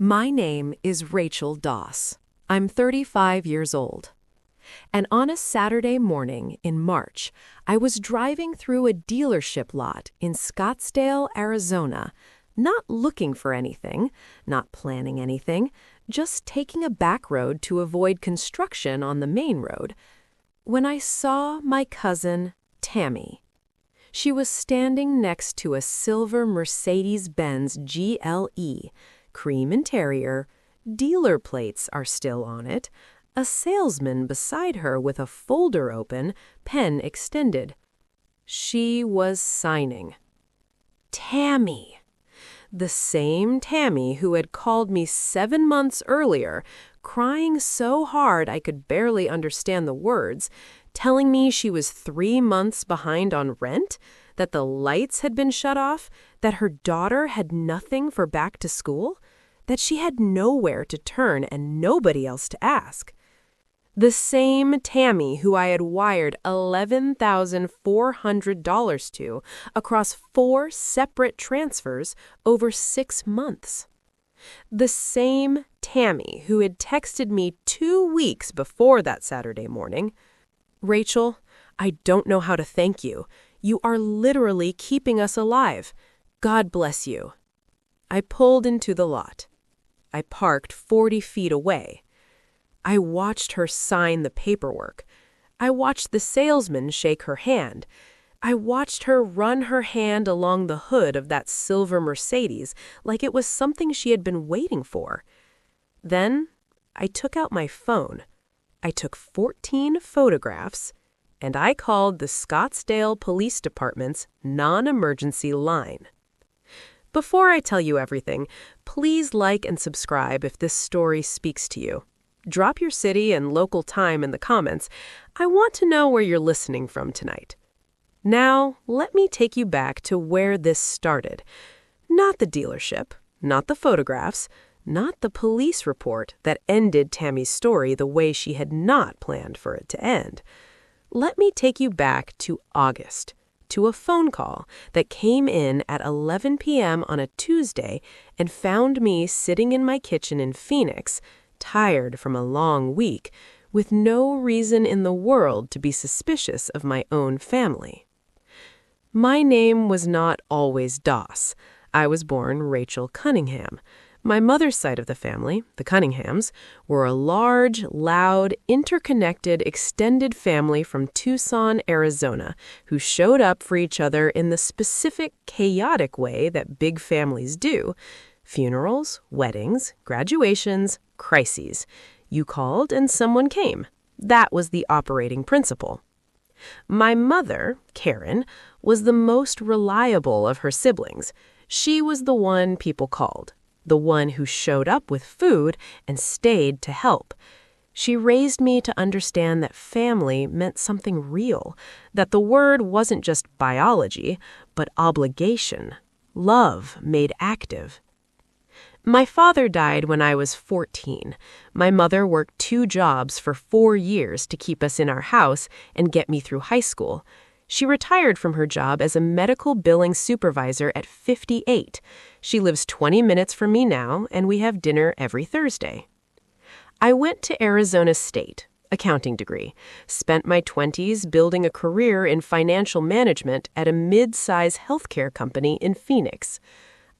My name is Rachel Doss. I'm 35 years old. And on a Saturday morning in March, I was driving through a dealership lot in Scottsdale, Arizona, not looking for anything, not planning anything, just taking a back road to avoid construction on the main road, when I saw my cousin, Tammy. She was standing next to a silver Mercedes-Benz GLE, cream interior, dealer plates are still on it, a salesman beside her with a folder open, pen extended. She was signing. Tammy. The same Tammy who had called me 7 months earlier, crying so hard I could barely understand the words, telling me she was 3 months behind on rent, that the lights had been shut off, that her daughter had nothing for back to school, that she had nowhere to turn and nobody else to ask. The same Tammy who I had wired $11,400 to across 4 separate transfers over 6 months. The same Tammy who had texted me 2 weeks before that Saturday morning, "Rachel, I don't know how to thank you. You are literally keeping us alive. God bless you." I pulled into the lot. I parked 40 feet away. I watched her sign the paperwork. I watched the salesman shake her hand. I watched her run her hand along the hood of that silver Mercedes like it was something she had been waiting for. Then I took out my phone. I took 14 photographs, and I called the Scottsdale Police Department's non-emergency line. Before I tell you everything, please like and subscribe if this story speaks to you. Drop your city and local time in the comments. I want to know where you're listening from tonight. Now, let me take you back to where this started. Not the dealership, not the photographs, not the police report that ended Tammy's story the way she had not planned for it to end. Let me take you back to August, to a phone call that came in at 11 p.m. on a Tuesday and found me sitting in my kitchen in Phoenix, tired from a long week, with no reason in the world to be suspicious of my own family. My name was not always Doss. I was born Rachel Cunningham. My mother's side of the family, the Cunninghams, were a large, loud, interconnected, extended family from Tucson, Arizona, who showed up for each other in the specific, chaotic way that big families do. Funerals, weddings, graduations, crises. You called and someone came. That was the operating principle. My mother, Karen, was the most reliable of her siblings. She was the one people called, the one who showed up with food and stayed to help. She raised me to understand that family meant something real, that the word wasn't just biology, but obligation, love made active. My father died when I was 14. My mother worked 2 jobs for 4 years to keep us in our house and get me through high school. She retired from her job as a medical billing supervisor at 58. She lives 20 minutes from me now, and we have dinner every Thursday. I went to Arizona State, accounting degree, spent my 20s building a career in financial management at a mid-size healthcare company in Phoenix.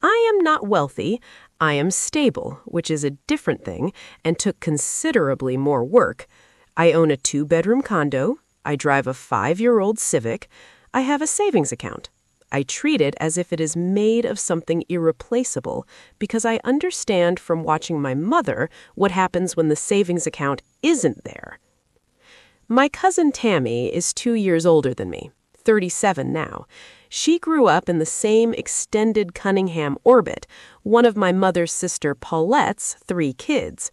I am not wealthy. I am stable, which is a different thing, and took considerably more work. I own a 2-bedroom condo. I drive a 5-year-old Civic. I have a savings account. I treat it as if it is made of something irreplaceable because I understand from watching my mother what happens when the savings account isn't there. My cousin Tammy is 2 years older than me, 37 now. She grew up in the same extended Cunningham orbit, one of my mother's sister Paulette's 3 kids.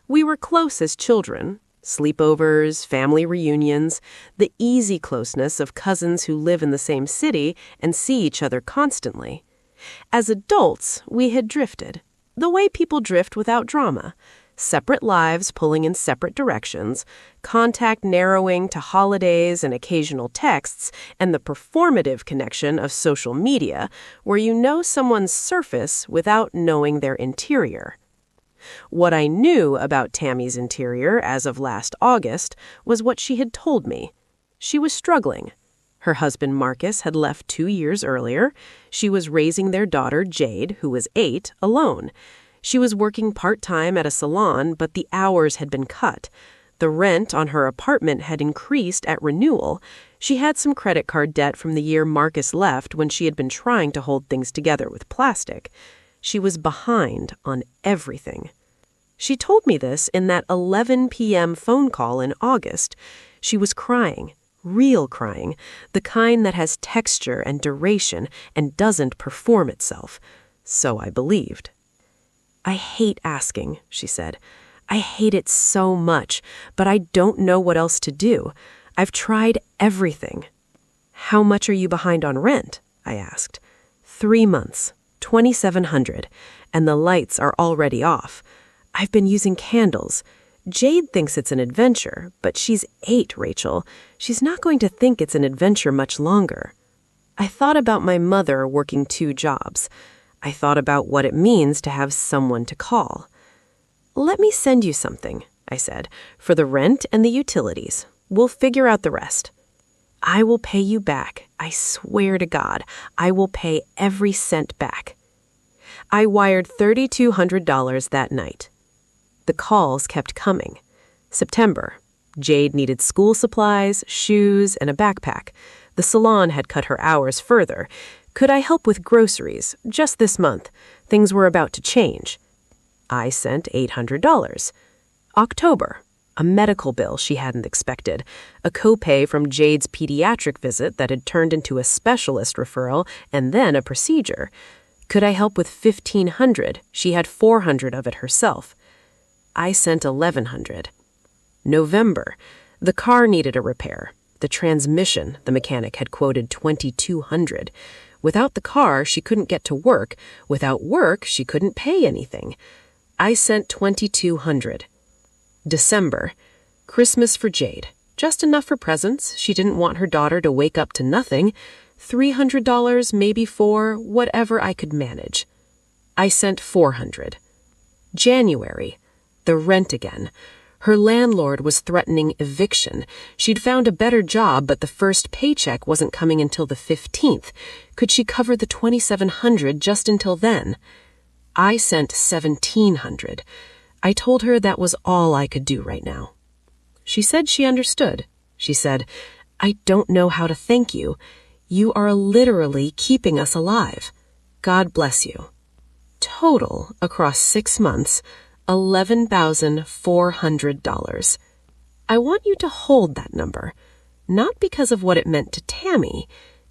We were close as children. Sleepovers, family reunions, the easy closeness of cousins who live in the same city and see each other constantly. As adults, we had drifted, the way people drift without drama. Separate lives pulling in separate directions, contact narrowing to holidays and occasional texts, and the performative connection of social media, where you know someone's surface without knowing their interior. What I knew about Tammy's interior as of last August was what she had told me. She was struggling. Her husband Marcus had left 2 years earlier. She was raising their daughter Jade, who was 8, alone. She was working part-time at a salon, but the hours had been cut. The rent on her apartment had increased at renewal. She had some credit card debt from the year Marcus left when she had been trying to hold things together with plastic. She was behind on everything. She told me this in that 11 p.m. phone call in August. She was crying, real crying, the kind that has texture and duration and doesn't perform itself. So I believed. "I hate asking," she said. "I hate it so much, but I don't know what else to do. I've tried everything." "How much are you behind on rent?" I asked. 3 months, $2,700, and the lights are already off. I've been using candles. Jade thinks it's an adventure, but she's 8, Rachel. She's not going to think it's an adventure much longer. I thought about my mother working 2 jobs. I thought about what it means to have someone to call. "Let me send you something," I said, "for the rent and the utilities. We'll figure out the rest." "I will pay you back. I swear to God, I will pay every cent back." I wired $3,200 that night. The calls kept coming. September. Jade needed school supplies, shoes, and a backpack. The salon had cut her hours further. Could I help with groceries, just this month? Things were about to change. I sent $800. October. A medical bill she hadn't expected, a copay from Jade's pediatric visit that had turned into a specialist referral and then a procedure. Could I help with $1,500? She had $400 of it herself. I sent $1,100. November. The car needed a repair. The transmission, the mechanic had quoted $2,200. Without the car, she couldn't get to work. Without work, she couldn't pay anything. I sent $2,200. December. Christmas for Jade. Just enough for presents. She didn't want her daughter to wake up to nothing. $300, maybe $400, whatever I could manage. I sent $400. January. The rent again. Her landlord was threatening eviction. She'd found a better job, but the first paycheck wasn't coming until the 15th. Could she cover the $2,700 just until then? I sent $1,700. I told her that was all I could do right now. She said she understood. She said, "I don't know how to thank you. You are literally keeping us alive. God bless you." Total, across 6 months, $11,400. I want you to hold that number, not because of what it meant to Tammy,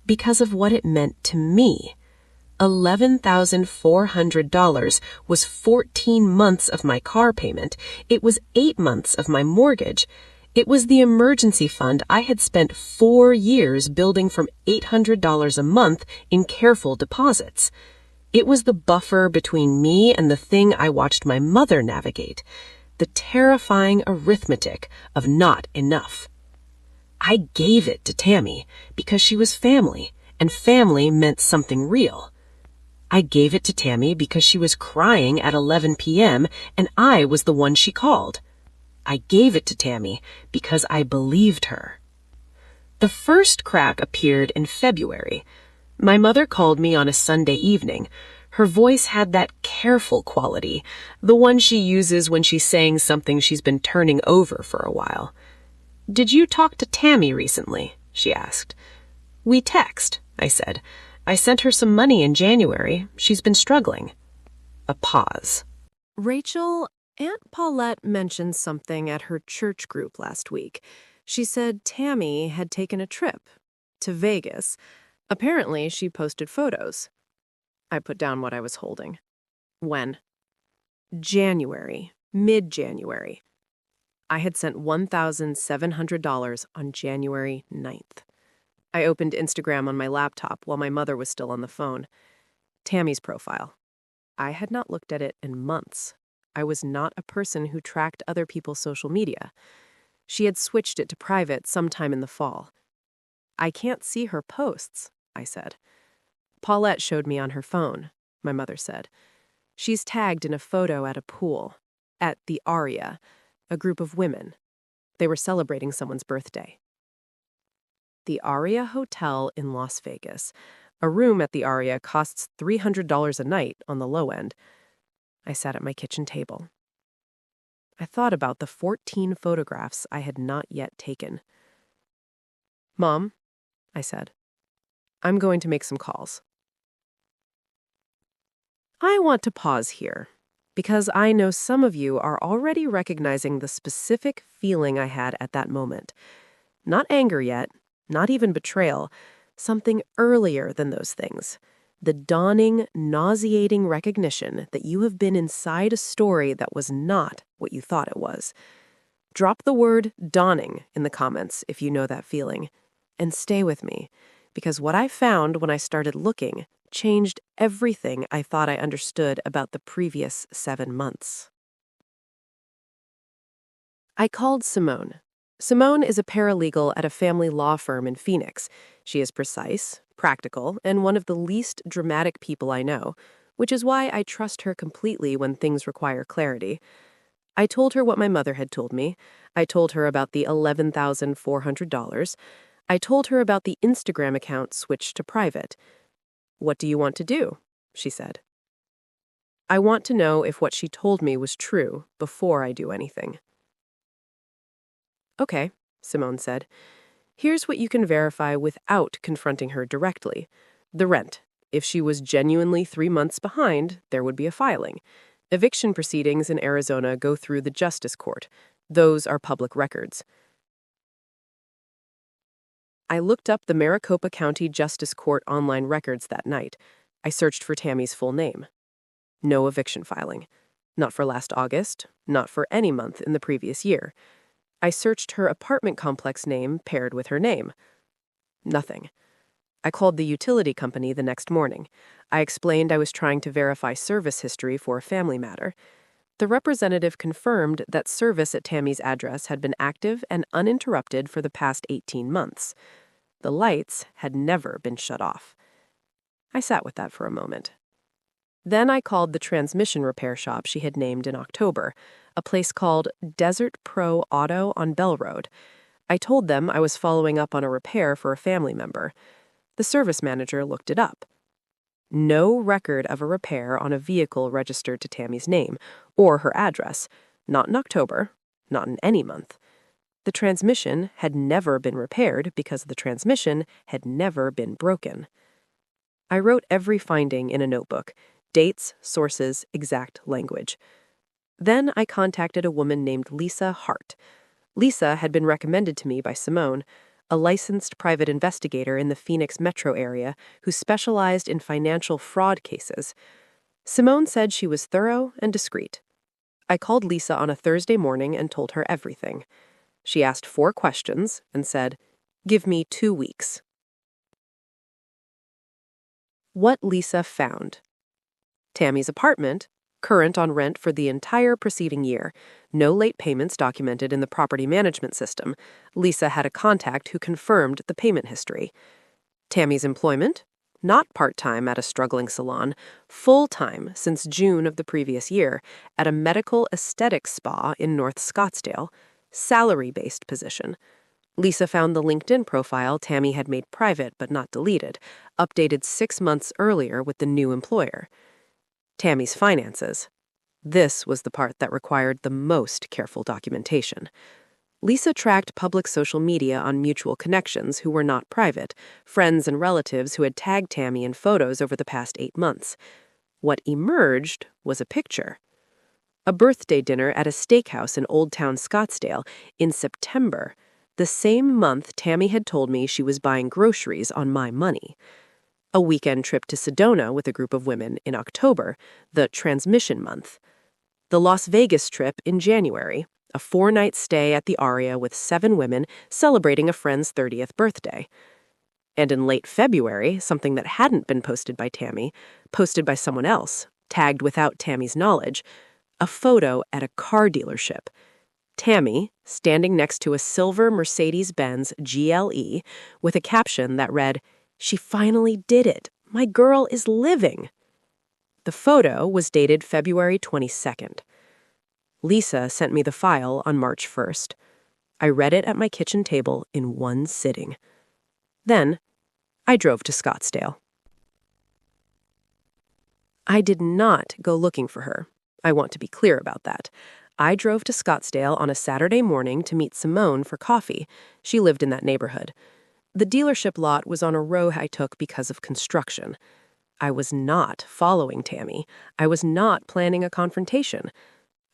because of what it meant to me. $11,400 was 14 months of my car payment. It was 8 months of my mortgage. It was the emergency fund I had spent 4 years building from $800 a month in careful deposits. It was the buffer between me and the thing I watched my mother navigate, the terrifying arithmetic of not enough. I gave it to Tammy because she was family, and family meant something real. I gave it to Tammy because she was crying at 11 p.m. and I was the one she called. I gave it to Tammy because I believed her. The first crack appeared in February. My mother called me on a Sunday evening. Her voice had that careful quality, the one she uses when she's saying something she's been turning over for a while. "Did you talk to Tammy recently?" she asked. "We text," I said. "I sent her some money in January. She's been struggling." A pause. "Rachel, Aunt Paulette mentioned something at her church group last week. She said Tammy had taken a trip to Vegas. Apparently, she posted photos." I put down what I was holding. "When?" "January, mid-January. I had sent $1,700 on January 9th. I opened Instagram on my laptop while my mother was still on the phone. Tammy's profile. I had not looked at it in months. I was not a person who tracked other people's social media. She had switched it to private sometime in the fall. "I can't see her posts," I said. "Paulette showed me on her phone," my mother said. She's tagged in a photo at a pool, at the Aria, a group of women. They were celebrating someone's birthday. The Aria Hotel in Las Vegas. A room at the Aria costs $300 a night on the low end. I sat at my kitchen table. I thought about the 14 photographs I had not yet taken. "Mom," I said, "I'm going to make some calls." I want to pause here, because I know some of you are already recognizing the specific feeling I had at that moment. Not anger yet, not even betrayal, something earlier than those things. The dawning, nauseating recognition that you have been inside a story that was not what you thought it was. Drop the word dawning in the comments if you know that feeling. And stay with me, because what I found when I started looking changed everything I thought I understood about the previous 7 months. I called Simone. Simone is a paralegal at a family law firm in Phoenix. She is precise, practical, and one of the least dramatic people I know, which is why I trust her completely when things require clarity. I told her what my mother had told me. I told her about the $11,400. I told her about the Instagram account switched to private. "What do you want to do?" she said. "I want to know if what she told me was true before I do anything." "Okay," Simone said. "Here's what you can verify without confronting her directly. The rent. If she was genuinely 3 months behind, there would be a filing. Eviction proceedings in Arizona go through the Justice Court. Those are public records." I looked up the Maricopa County Justice Court online records that night. I searched for Tammy's full name. No eviction filing. Not for last August, not for any month in the previous year. I searched her apartment complex name paired with her name. Nothing. I called the utility company the next morning. I explained I was trying to verify service history for a family matter. The representative confirmed that service at Tammy's address had been active and uninterrupted for the past 18 months. The lights had never been shut off. I sat with that for a moment. Then I called the transmission repair shop she had named in October, a place called Desert Pro Auto on Bell Road. I told them I was following up on a repair for a family member. The service manager looked it up. No record of a repair on a vehicle registered to Tammy's name or her address, not in October, not in any month. The transmission had never been repaired because the transmission had never been broken. I wrote every finding in a notebook, dates, sources, exact language. Then I contacted a woman named Lisa Hart. Lisa had been recommended to me by Simone, a licensed private investigator in the Phoenix metro area who specialized in financial fraud cases. Simone said she was thorough and discreet. I called Lisa on a Thursday morning and told her everything. She asked 4 questions and said, "Give me 2 weeks." What Lisa found. Tammy's apartment, current on rent for the entire preceding year. No late payments documented in the property management system. Lisa had a contact who confirmed the payment history. Tammy's employment, not part-time at a struggling salon, full-time since June of the previous year at a medical aesthetics spa in North Scottsdale, salary-based position. Lisa found the LinkedIn profile Tammy had made private but not deleted, updated 6 months earlier with the new employer. Tammy's finances. This was the part that required the most careful documentation. Lisa tracked public social media on mutual connections who were not private, friends and relatives who had tagged Tammy in photos over the past 8 months. What emerged was a picture. A birthday dinner at a steakhouse in Old Town Scottsdale in September, the same month Tammy had told me she was buying groceries on my money. A weekend trip to Sedona with a group of women in October, the transmission month. The Las Vegas trip in January, a 4-night stay at the Aria with 7 women celebrating a friend's 30th birthday. And in late February, something that hadn't been posted by Tammy, posted by someone else, tagged without Tammy's knowledge, a photo at a car dealership. Tammy, standing next to a silver Mercedes-Benz GLE with a caption that read, "She finally did it. My girl is living." The photo was dated February 22nd. Lisa sent me the file on March 1st. I read it at my kitchen table in one sitting. Then, I drove to Scottsdale. I did not go looking for her. I want to be clear about that. I drove to Scottsdale on a Saturday morning to meet Simone for coffee. She lived in that neighborhood. The dealership lot was on a row I took because of construction. I was not following Tammy. I was not planning a confrontation.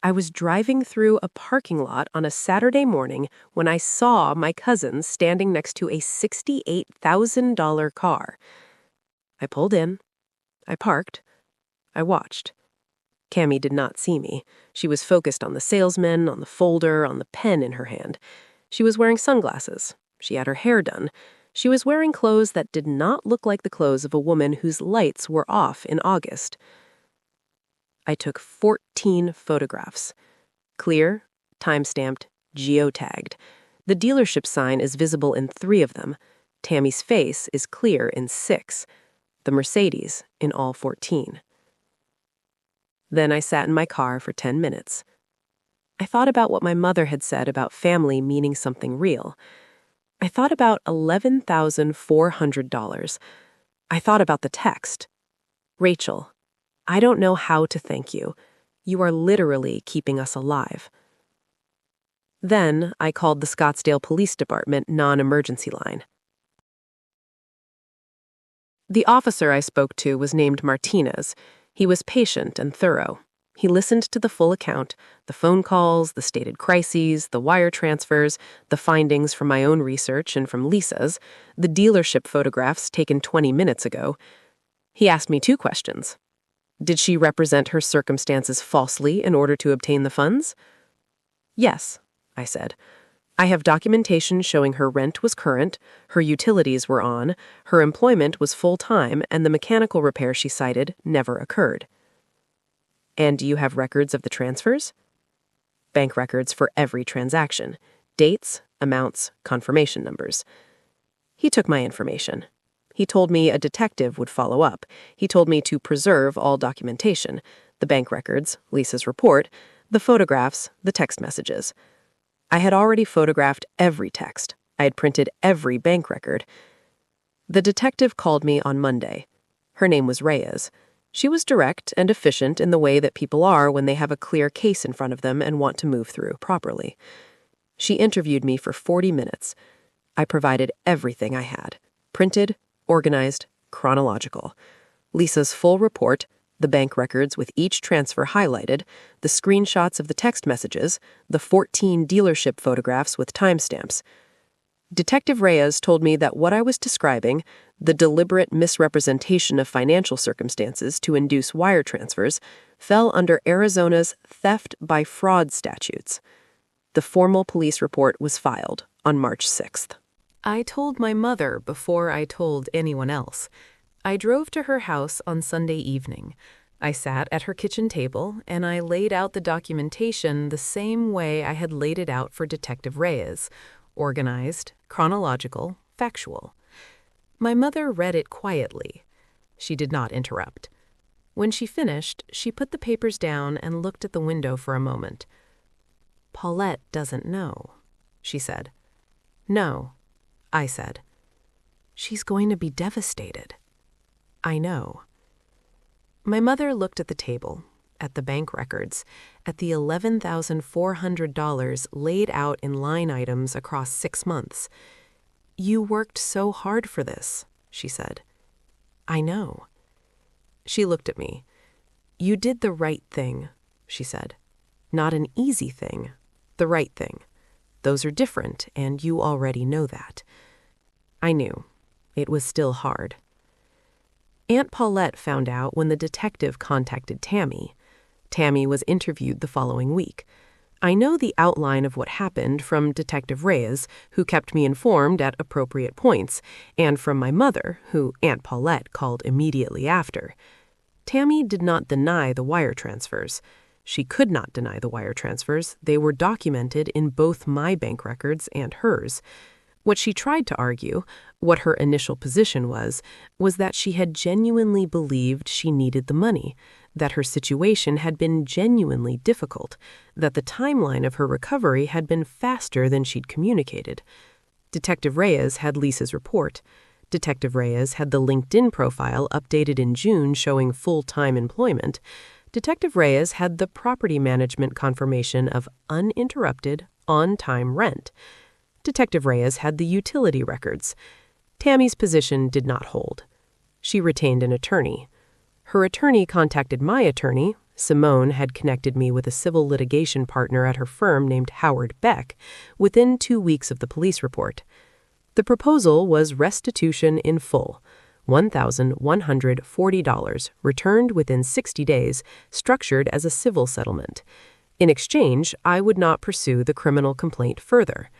I was driving through a parking lot on a Saturday morning when I saw my cousin standing next to a $68,000 car. I pulled in. I parked. I watched. Cammy did not see me. She was focused on the salesman, on the folder, on the pen in her hand. She was wearing sunglasses. She had her hair done. She was wearing clothes that did not look like the clothes of a woman whose lights were off in August. I took 14 photographs. Clear, time-stamped, geotagged. The dealership sign is visible in 3 of them. Tammy's face is clear in 6. The Mercedes in all 14. Then I sat in my car for 10 minutes. I thought about what my mother had said about family meaning something real. I thought about $11,400. I thought about the text. Rachel, I don't know how to thank you. You are literally keeping us alive. Then I called the Scottsdale Police Department non-emergency line. The officer I spoke to was named Martinez. He was patient and thorough. He listened to the full account, the phone calls, the stated crises, the wire transfers, the findings from my own research and from Lisa's, the dealership photographs taken 20 minutes ago. He asked me 2 questions. Did she represent her circumstances falsely in order to obtain the funds? Yes, I said. I have documentation showing her rent was current, her utilities were on, her employment was full-time, and the mechanical repair she cited never occurred. And do you have records of the transfers? Bank records for every transaction. Dates, amounts, confirmation numbers. He took my information. He told me a detective would follow up. He told me to preserve all documentation, the bank records, Lisa's report, the photographs, the text messages. I had already photographed every text. I had printed every bank record. The detective called me on Monday. Her name was Reyes. She was direct and efficient in the way that people are when they have a clear case in front of them and want to move through properly. She interviewed me for 40 minutes. I provided everything I had. Printed, organized, chronological. Lisa's full report, the bank records with each transfer highlighted, the screenshots of the text messages, the 14 dealership photographs with timestamps. Detective Reyes told me that what I was describing, the deliberate misrepresentation of financial circumstances to induce wire transfers, fell under Arizona's theft by fraud statutes. The formal police report was filed on March 6th. I told my mother before I told anyone else. I drove to her house on Sunday evening. I sat at her kitchen table, and I laid out the documentation the same way I had laid it out for Detective Reyes, organized, chronological, factual. My mother read it quietly. She did not interrupt. When she finished, she put the papers down and looked at the window for a moment. "Paulette doesn't know," she said. "No," I said. "She's going to be devastated." "I know." My mother looked at the table, at the bank records, at the $11,400 laid out in line items across 6 months. "You worked so hard for this," she said. "I know." She looked at me. "You did the right thing," she said. "Not an easy thing, the right thing. Those are different, and you already know that." I knew. It was still hard. Aunt Paulette found out when the detective contacted Tammy. Tammy was interviewed the following week. I know the outline of what happened from Detective Reyes, who kept me informed at appropriate points, and from my mother, who Aunt Paulette called immediately after. Tammy did not deny the wire transfers. She could not deny the wire transfers. They were documented in both my bank records and hers. What she tried to argue, what her initial position was that she had genuinely believed she needed the money, that her situation had been genuinely difficult, that the timeline of her recovery had been faster than she'd communicated. Detective Reyes had Lisa's report. Detective Reyes had the LinkedIn profile updated in June showing full-time employment. Detective Reyes had the property management confirmation of uninterrupted, on-time rent. Detective Reyes had the utility records. Tammy's position did not hold. She retained an attorney. Her attorney contacted my attorney. Simone had connected me with a civil litigation partner at her firm named Howard Beck within 2 weeks of the police report. The proposal was restitution in full, $1,140, returned within 60 days, structured as a civil settlement. In exchange, I would not pursue the criminal complaint further.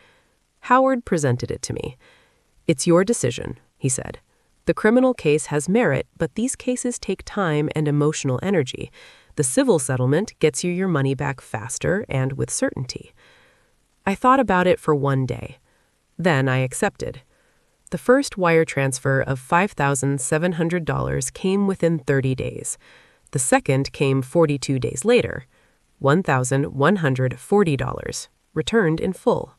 Howard presented it to me. "It's your decision," he said. "The criminal case has merit, but these cases take time and emotional energy. The civil settlement gets you your money back faster and with certainty." I thought about it for 1 day. Then I accepted. The first wire transfer of $5,700 came within 30 days. The second came 42 days later, $1,140, returned in full.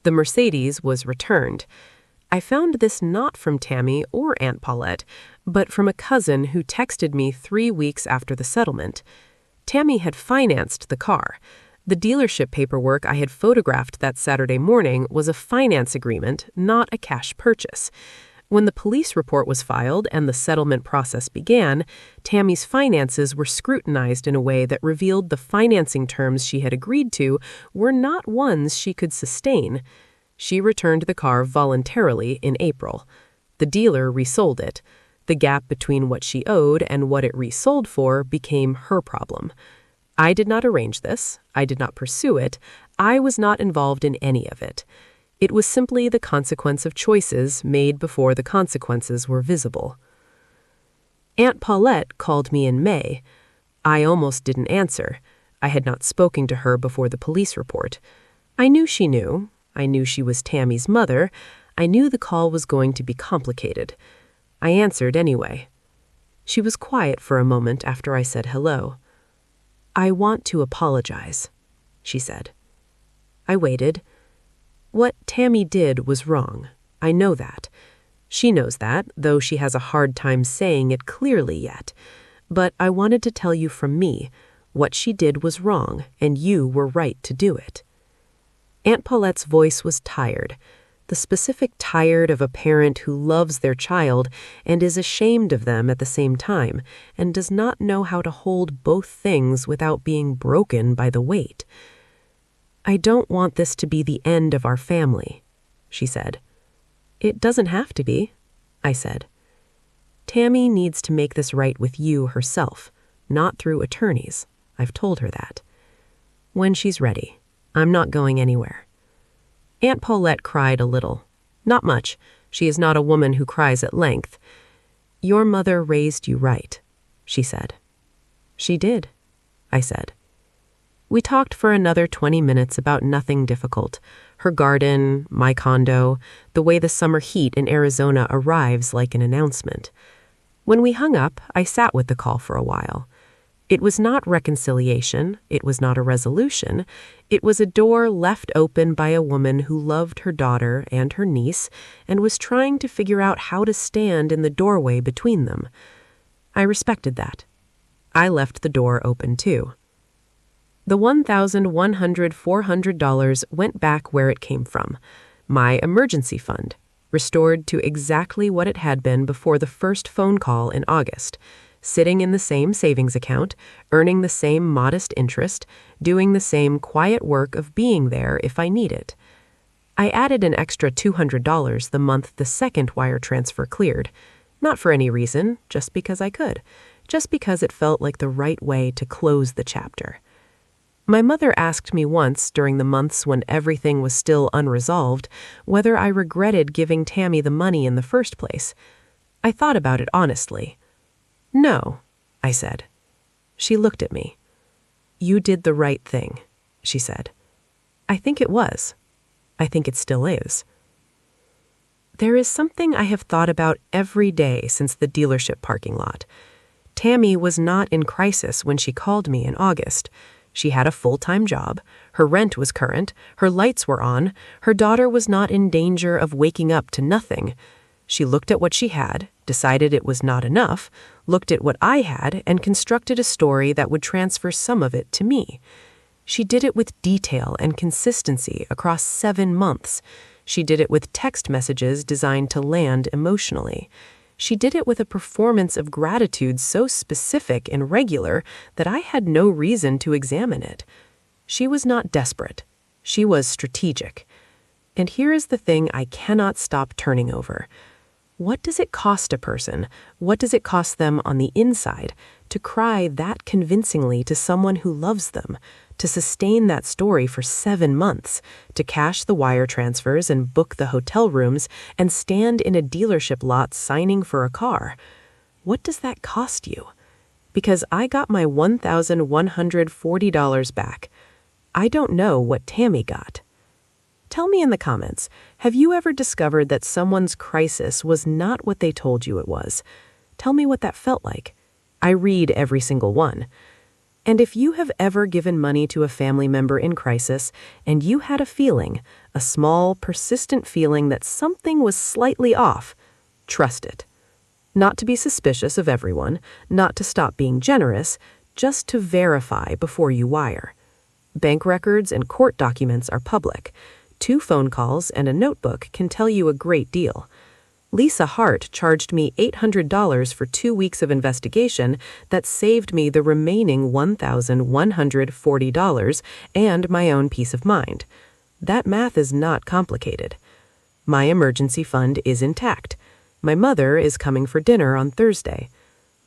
The Mercedes was returned. I found this not from Tammy or Aunt Paulette, but from a cousin who texted me 3 weeks after the settlement. Tammy had financed the car. The dealership paperwork I had photographed that Saturday morning was a finance agreement, not a cash purchase. When the police report was filed and the settlement process began, Tammy's finances were scrutinized in a way that revealed the financing terms she had agreed to were not ones she could sustain. She returned the car voluntarily in April. The dealer resold it. The gap between what she owed and what it resold for became her problem. I did not arrange this. I did not pursue it. I was not involved in any of it. It was simply the consequence of choices made before the consequences were visible. Aunt Paulette called me in May. I almost didn't answer. I had not spoken to her before the police report. I knew she knew. I knew she was Tammy's mother. I knew the call was going to be complicated. I answered anyway. She was quiet for a moment after I said hello. "I want to apologize," she said. I waited. What Tammy did was wrong. I know that. She knows that, though she has a hard time saying it clearly yet. But I wanted to tell you from me, what she did was wrong, and you were right to do it. Aunt Paulette's voice was tired, the specific tired of a parent who loves their child and is ashamed of them at the same time, and does not know how to hold both things without being broken by the weight. "I don't want this to be the end of our family," she said. "It doesn't have to be," I said. "Tammy needs to make this right with you herself, not through attorneys. I've told her that. When she's ready. I'm not going anywhere." Aunt Paulette cried a little. Not much. She is not a woman who cries at length. "Your mother raised you right," she said. "She did," I said. We talked for another 20 minutes about nothing difficult. Her garden, my condo, the way the summer heat in Arizona arrives like an announcement. When we hung up, I sat with the call for a while. It was not reconciliation. It was not a resolution. It was a door left open by a woman who loved her daughter and her niece and was trying to figure out how to stand in the doorway between them. I respected that. I left the door open too. The $1,400 went back where it came from, my emergency fund, restored to exactly what it had been before the first phone call in August, sitting in the same savings account, earning the same modest interest, doing the same quiet work of being there if I need it. I added an extra $200 the month the second wire transfer cleared, not for any reason, just because I could, just because it felt like the right way to close the chapter. My mother asked me once during the months when everything was still unresolved whether I regretted giving Tammy the money in the first place. I thought about it honestly. "No," I said. She looked at me. "You did the right thing," she said. I think it was. I think it still is. There is something I have thought about every day since the dealership parking lot. Tammy was not in crisis when she called me in August. She had a full-time job, her rent was current, her lights were on, her daughter was not in danger of waking up to nothing. She looked at what she had, decided it was not enough, looked at what I had, and constructed a story that would transfer some of it to me. She did it with detail and consistency across 7 months. She did it with text messages designed to land emotionally. She did it with a performance of gratitude so specific and regular that I had no reason to examine it. She was not desperate. She was strategic. And here is the thing I cannot stop turning over. What does it cost a person, what does it cost them on the inside, to cry that convincingly to someone who loves them, to sustain that story for 7 months, to cash the wire transfers and book the hotel rooms and stand in a dealership lot signing for a car? What does that cost you? Because I got my $1,140 back. I don't know what Tammy got. Tell me in the comments, have you ever discovered that someone's crisis was not what they told you it was? Tell me what that felt like. I read every single one. And if you have ever given money to a family member in crisis and you had a feeling, a small, persistent feeling that something was slightly off, trust it. Not to be suspicious of everyone, not to stop being generous, just to verify before you wire. Bank records and court documents are public. 2 phone calls and a notebook can tell you a great deal. Lisa Hart charged me $800 for 2 weeks of investigation that saved me the remaining $1,140 and my own peace of mind. That math is not complicated. My emergency fund is intact. My mother is coming for dinner on Thursday.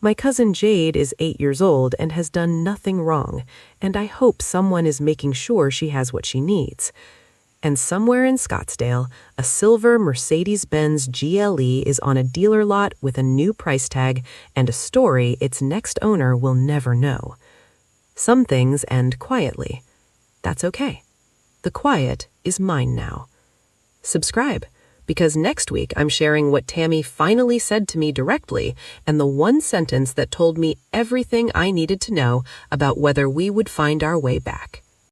My cousin Jade is 8 years old and has done nothing wrong, and I hope someone is making sure she has what she needs. And somewhere in Scottsdale, a silver Mercedes-Benz GLE is on a dealer lot with a new price tag and a story its next owner will never know. Some things end quietly. That's okay. The quiet is mine now. Subscribe, because next week I'm sharing what Tammy finally said to me directly and the one sentence that told me everything I needed to know about whether we would find our way back.